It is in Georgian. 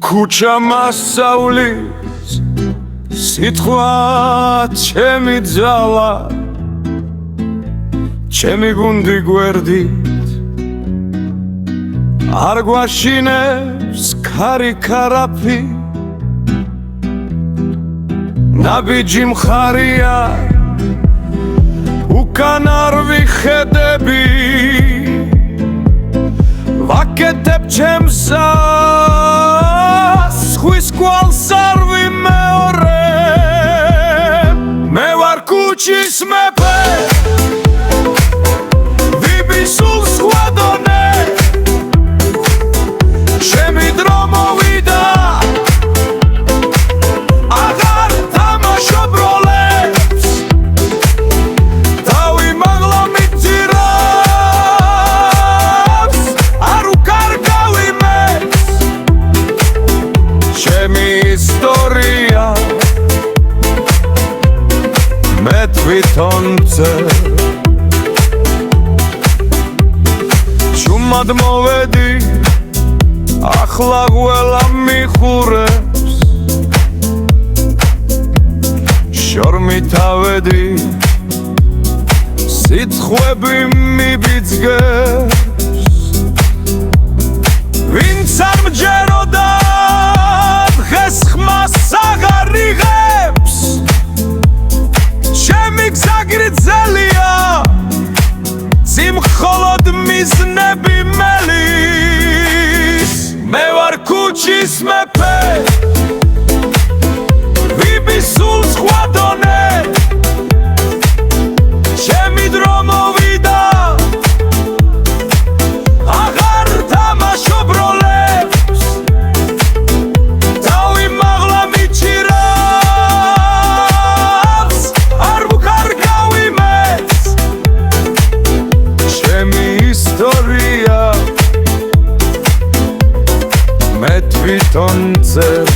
ქუჩა მასწავლის სიტყვა ჩემი ძალა ჩემი გუნდი გვერდით არ გვაშინებს ქარი-ქარაფი ნაბიჯი მხარია უკან არ ვიხედები ვაკეთებ ჩემს ზღვის კვალს არ ვიმეორებ მე ვარ ქუჩის მეფე ვიბისულ სხვა დონე ჩემი დრო მოვიდა აღარ თამაშობ როლებს დავიმაღლა მიწირავს არ უკარგავ იმებს ჩემი ისტორია მე თვითონ წერ ჩუმად მოვედი ახლა ყველა მიხურებს შორმით ავედი სიცხვები მიბიძგებს ვინც არ მჯეროდა დღეს ხმას აღარ იღებს ჩემი გზა გრძელია სიმხოლოდ მიზნები მელის მე ვარ ქუჩის მეფე ვიბისულ სხვა დონე ჩემი დრო მოვიდა აღარ თამაშობ როლებს დავიმაღლა მიჩირავს არ ვუკარგავ იმებს ჩემი ისტორია მე თვითონ წერ